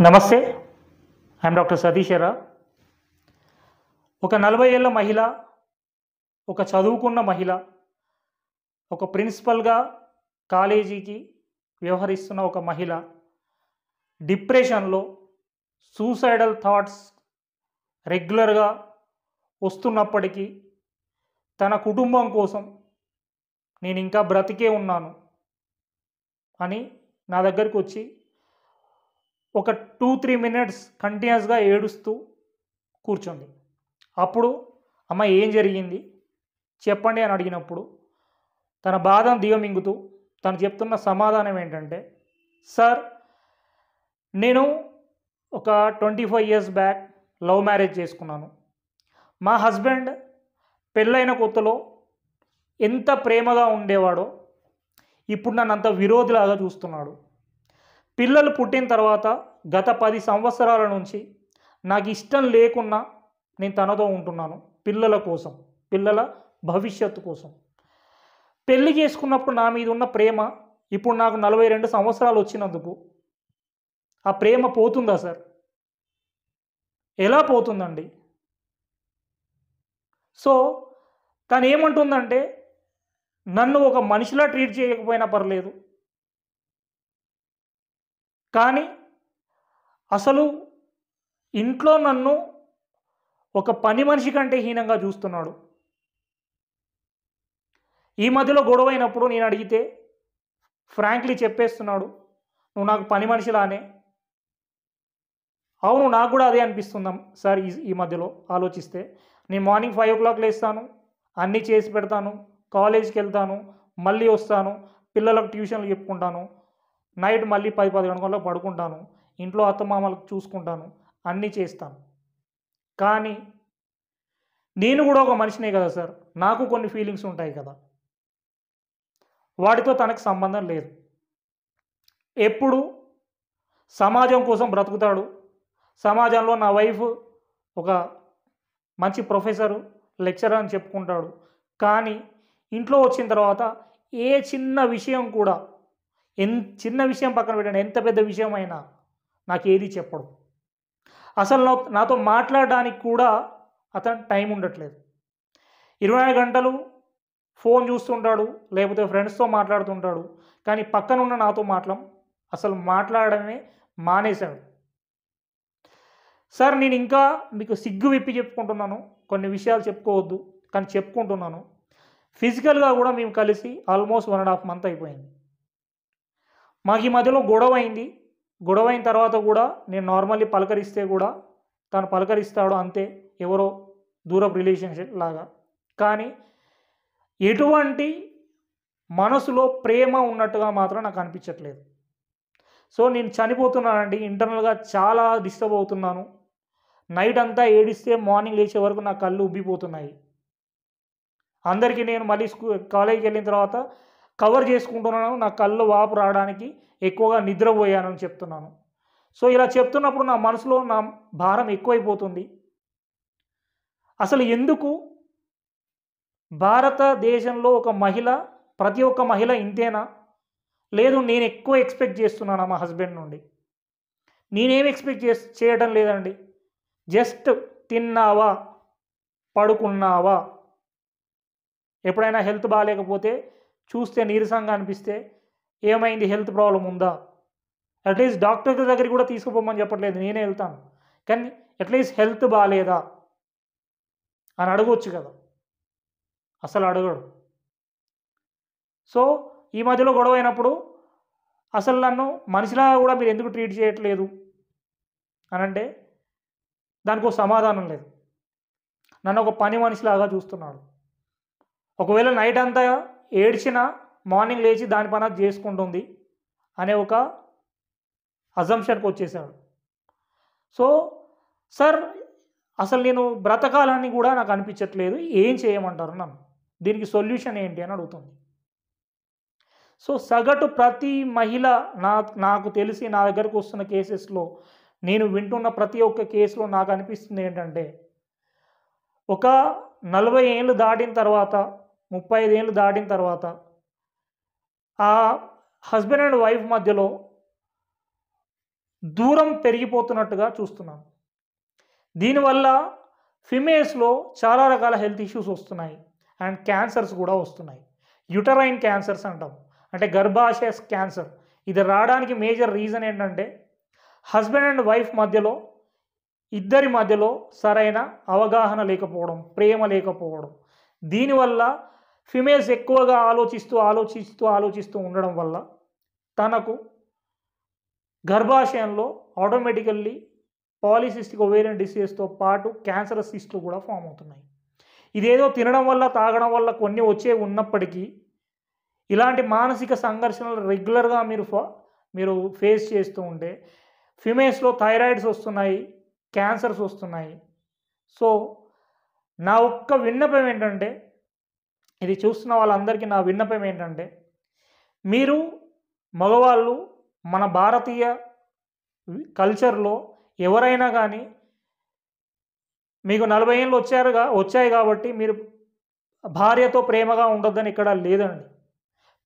నమస్తే. I'm doctor Satish ఎరా. ఒక 40 ఏళ్ల మహిళ, ఒక చదువుకున్న మహిళ, ఒక ప్రిన్సిపల్గా కాలేజీకి వ్యవహరిస్తున్న ఒక మహిళ డిప్రెషన్లో సూసైడల్ థాట్స్ రెగ్యులర్గా వస్తున్నప్పటికీ తన కుటుంబం కోసం నేను ఇంకా బ్రతికే ఉన్నాను అని నా దగ్గరికి వచ్చి ఒక 2-3 మినిట్స్ కంటిన్యూస్గా ఏడుస్తూ కూర్చుంది. అప్పుడు అమ్మ ఏం జరిగింది చెప్పండి అని అడిగినప్పుడు తన బాధను దిగమింగుతూ తను చెప్తున్న సమాధానం ఏంటంటే, సార్ నేను ఒక 25 ఇయర్స్ బ్యాక్ లవ్ మ్యారేజ్ చేసుకున్నాను. మా హస్బెండ్ పెళ్ళైన కొత్తలో ఎంత ప్రేమగా ఉండేవాడో ఇప్పుడు నన్ను అంత విరోధిలాగా చూస్తున్నాడు. పిల్లలు పుట్టిన తర్వాత గత 10 సంవత్సరాల నుంచి నాకు ఇష్టం లేకున్నా నేను తనతో ఉంటున్నాను, పిల్లల కోసం, పిల్లల భవిష్యత్తు కోసం. పెళ్లి చేసుకున్నప్పుడు నా మీద ఉన్న ప్రేమ ఇప్పుడు నాకు 42 సంవత్సరాలు వచ్చినందుకు ఆ ప్రేమ పోతుందా సార్? ఎలా పోతుందండి? సో తను ఏమంటుందంటే, నన్ను ఒక మనిషిలా ట్రీట్ చేయకపోయినా పర్లేదు, కానీ అసలు ఇంట్లో నన్ను ఒక పని మనిషి కంటే హీనంగా చూస్తున్నాడు. ఈ మధ్యలో గొడవైనప్పుడు నేను అడిగితే ఫ్రాంక్లీ చెప్పేస్తున్నాడు, నువ్వు నాకు పని మనిషిలానే. అవును, నాకు కూడా అదే అనిపిస్తుందాం సార్. ఈ మధ్యలో ఆలోచిస్తే నేను మార్నింగ్ 5 o'clock లేస్తాను, అన్నీ చేసి పెడతాను, కాలేజీకి వెళ్తాను, మళ్ళీ వస్తాను, పిల్లలకు ట్యూషన్లు చెప్పుకుంటాను, నైట్ మళ్ళీ 10-11 గంటలకు పడుకుంటాను, ఇంట్లో అత్తమామలకు చూసుకుంటాను, అన్నీ చేస్తాను. కానీ నేను కూడా ఒక మనిషినే కదా సార్, నాకు కొన్ని ఫీలింగ్స్ ఉంటాయి కదా. వాటితో తనకు సంబంధం లేదు. ఎప్పుడు సమాజం కోసం బ్రతుకుతాడు. సమాజంలో నా వైఫ్ ఒక మంచి ప్రొఫెసరు, లెక్చరర్ అని చెప్పుకుంటాడు. కానీ ఇంట్లో వచ్చిన తర్వాత ఏ చిన్న విషయం కూడా, చిన్న విషయం పక్కన పెట్టండి, ఎంత పెద్ద విషయం అయినా నాకు ఏది చెప్పడు. అసలు నాతో మాట్లాడడానికి కూడా అతను టైం ఉండట్లేదు. 24 గంటలు ఫోన్ చూస్తుంటాడు, లేకపోతే ఫ్రెండ్స్తో మాట్లాడుతుంటాడు. కానీ పక్కనున్న నాతో అసలు మాట్లాడడమే మానేశాడు. సార్ నేను ఇంకా మీకు సిగ్గు విప్పి చెప్పుకుంటున్నాను, కొన్ని విషయాలు చెప్పుకోవద్దు కానీ చెప్పుకుంటున్నాను. ఫిజికల్గా కూడా మేము కలిసి ఆల్మోస్ట్ 1.5 months అయిపోయింది. మాకు ఈ మధ్యలో గొడవ అయింది. గొడవ అయిన తర్వాత కూడా నేను నార్మల్లీ పలకరిస్తే కూడా తను పలకరిస్తాడు, అంతే, ఎవరో దూరపు రిలేషన్షిప్ లాగా. కానీ ఎటువంటి మనసులో ప్రేమ ఉన్నట్టుగా మాత్రం నాకు అనిపించట్లేదు. సో నేను చనిపోతున్నానండి, ఇంటర్నల్గా చాలా డిస్టర్బ్ అవుతున్నాను. నైట్ అంతా ఏడిస్తే మార్నింగ్ లేచే వరకు నా కళ్ళు ఉబ్బిపోతున్నాయి. అందరికీ నేను మళ్ళీ కాలేజీకి వెళ్ళిన తర్వాత కవర్ చేసుకుంటున్నాను, నా కళ్ళు వాపు రావడానికి ఎక్కువగా నిద్రపోయానని చెప్తున్నాను. సో ఇలా చెప్తున్నప్పుడు నా మనసులో నా భారం ఎక్కువైపోతుంది. అసలు ఎందుకు భారతదేశంలో ఒక మహిళ, ప్రతి ఒక్క మహిళ ఇంతేనా? లేదు నేను ఎక్కువ ఎక్స్పెక్ట్ చేస్తున్నాను మా హస్బెండ్ నుండి. నేనేం ఎక్స్పెక్ట్ చేయడం లేదండి. జస్ట్ తిన్నావా, పడుకున్నావా, ఎప్పుడైనా హెల్త్ బాగాలేకపోతే చూస్తే నీరసంగా అనిపిస్తే ఏమైంది, హెల్త్ ప్రాబ్లం ఉందా, అట్లీస్ట్ డాక్టర్ దగ్గరికి కూడా తీసుకుపోమని చెప్పట్లేదు, నేనే వెళ్తాను. కానీ అట్లీస్ట్ హెల్త్ బాగాలేదా అని అడగవచ్చు కదా. అసలు అడగడు. సో ఈ మధ్యలో గొడవ అయినప్పుడు అసలు నన్ను మనిషిలా కూడా మీరు ఎందుకు ట్రీట్ చేయట్లేదు అని అంటే దానికి ఒక సమాధానం లేదు. నన్ను ఒక పని మనిషిలాగా చూస్తున్నాడు. ఒకవేళ నైట్ అంతా ఏడ్చినా మార్నింగ్ లేచి దాని పని అది చేసుకుంటుంది అనే ఒక అజంప్షన్కి వచ్చేసాడు. సో సార్ అసలు నేను బ్రతకాలని కూడా నాకు అనిపించట్లేదు, ఏం చేయమంటారు నన్ను, దీనికి సొల్యూషన్ ఏంటి అని అడుగుతుంది. సో సగటు ప్రతి మహిళ నాకు తెలిసి నా దగ్గరకు వస్తున్న కేసెస్లో, నేను వింటున్న ప్రతి ఒక్క కేసులో నాకు అనిపిస్తుంది ఏంటంటే, ఒక 40 ఏళ్ళు దాటిన తర్వాత, 35 ఏళ్ళు దాటిన తర్వాత ఆ హస్బెండ్ అండ్ వైఫ్ మధ్యలో దూరం పెరిగిపోతున్నట్టుగా చూస్తున్నాం. దీనివల్ల ఫిమేల్స్లో చాలా రకాల హెల్త్ ఇష్యూస్ వస్తున్నాయి అండ్ క్యాన్సర్స్ కూడా వస్తున్నాయి. యుటరైన్ క్యాన్సర్స్ అంటాం, అంటే గర్భాశయ క్యాన్సర్. ఇది రావడానికి మేజర్ రీజన్ ఏంటంటే హస్బెండ్ అండ్ వైఫ్ మధ్యలో, ఇద్దరి మధ్యలో సరైన అవగాహన లేకపోవడం, ప్రేమ లేకపోవడం. దీనివల్ల ఫిమేల్స్ ఎక్కువగా ఆలోచిస్తూ ఉండడం వల్ల తనకు గర్భాశయంలో ఆటోమేటికల్లీ పాలిసిస్టిక్ ఓవేరియన్ డిసీజ్తో పాటు క్యాన్సరస్ సిస్టులు కూడా ఫామ్ అవుతున్నాయి. ఇదేదో తినడం వల్ల, తాగడం వల్ల కొన్ని వచ్చే ఉన్నప్పటికీ ఇలాంటి మానసిక సంఘర్షణలు రెగ్యులర్గా మీరు ఫేస్ చేస్తూ ఉంటే ఫిమేల్స్లో థైరాయిడ్స్ వస్తున్నాయి, క్యాన్సర్స్ వస్తున్నాయి. సో నా ఒక్క విన్నపం ఏంటంటే, ఇది చూస్తున్న వాళ్ళందరికీ నా విన్నపం ఏంటంటే, మీరు మగవాళ్ళు మన భారతీయ కల్చర్లో ఎవరైనా కానీ మీకు 40 ఏళ్ళు వచ్చాయి కాబట్టి మీరు భార్యతో ప్రేమగా ఉండొద్దని ఇక్కడ లేదండి.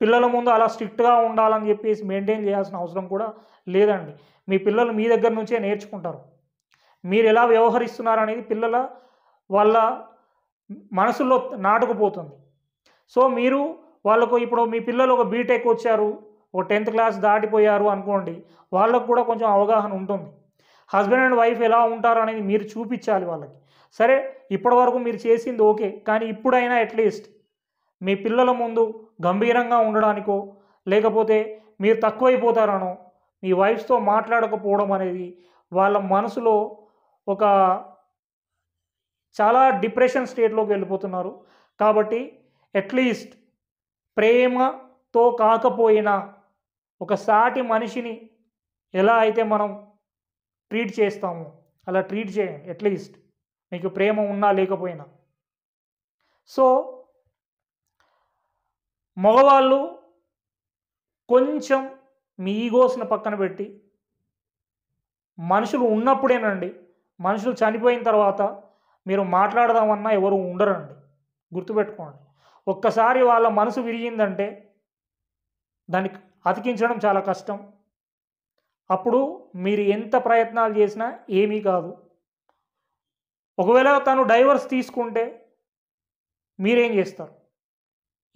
పిల్లల ముందు అలా స్ట్రిక్ట్గా ఉండాలని చెప్పేసి మెయింటైన్ చేయాల్సిన అవసరం కూడా లేదండి. మీ పిల్లలు మీ దగ్గర నుంచే నేర్చుకుంటారు. మీరు ఎలా వ్యవహరిస్తున్నారు అనేది పిల్లల వాళ్ళ మనసులో నాటుకుపోతుంది. సో మీరు వాళ్ళకు ఇప్పుడు మీ పిల్లలు ఒక బీటెక్ వచ్చారు, ఒక 10th క్లాస్ దాటిపోయారు అనుకోండి, వాళ్ళకు కూడా కొంచెం అవగాహన ఉంటుంది. హస్బెండ్ అండ్ వైఫ్ ఎలా ఉంటారు అనేది మీరు చూపించాలి వాళ్ళకి. సరే ఇప్పటివరకు మీరు చేసింది ఓకే, కానీ ఇప్పుడైనా అట్లీస్ట్ మీ పిల్లల ముందు గంభీరంగా ఉండడానికో, లేకపోతే మీరు తక్కువైపోతారనో, మీ వైఫ్స్తో మాట్లాడకపోవడం అనేది వాళ్ళ మనసులో ఒక చాలా డిప్రెషన్ స్టేట్లోకి వెళ్ళిపోతున్నారు. కాబట్టి అట్లీస్ట్ ప్రేమతో కాకపోయినా ఒక సాటి మనిషిని ఎలా అయితే మనం ట్రీట్ చేస్తామో అలా ట్రీట్ చేయండి, అట్లీస్ట్ మీకు ప్రేమ ఉన్నా లేకపోయినా. సో మగవాళ్ళు కొంచెం మీ ఈగోస్ని పక్కన పెట్టి, మనుషులు ఉన్నప్పుడేనండి, మనుషులు చనిపోయిన తర్వాత మీరు మాట్లాడదామన్నా ఎవరు ఉండరండి. గుర్తుపెట్టుకోండి. ఒక్కసారి వాళ్ళ మనసు విరిగిందంటే దానికి అతికించడం చాలా కష్టం. అప్పుడు మీరు ఎంత ప్రయత్నాలు చేసినా ఏమీ కాదు. ఒకవేళ తను డైవర్స్ తీసుకుంటే మీరేం చేస్తారు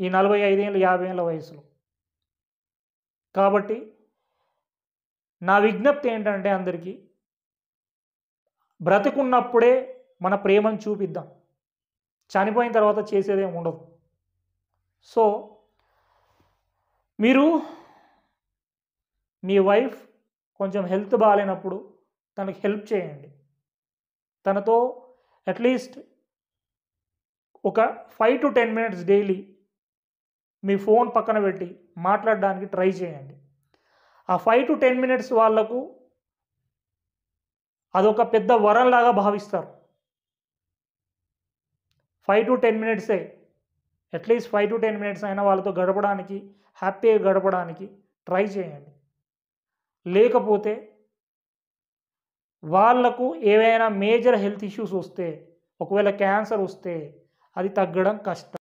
ఈ 45 ఏళ్ళు 50 ఏళ్ళ వయసులో? కాబట్టి నా విజ్ఞప్తి ఏంటంటే అందరికీ, బ్రతికున్నప్పుడే మన ప్రేమను చూపిద్దాం, చనిపోయిన తర్వాత చేసేదేం ఉండదు. సో మీరు మీ వైఫ్ కొంచెం హెల్త్ బాగాలేనప్పుడు తనకి హెల్ప్ చేయండి. తనతో అట్లీస్ట్ ఒక 5 to 10 minutes daily me phone పక్కన పెట్టి మాట్లాడడానికి ట్రై చేయండి. ఆ 5 to 10 minutes వాళ్లకు అదొక పెద్ద వరంలాగా భావిస్తారు. 5 to 10 minutes at least 5 to 10 minutes అయినా వాళ్ళతో గడపడానికి, హ్యాపీగా గడపడానికి ట్రై చేయండి. లేకపోతే వాళ్లకు ఏవైనా మేజర్ హెల్త్ ఇష్యూస్ వస్తే, ఒకవేళ క్యాన్సర్ వస్తే అది తగ్గడం కష్టం.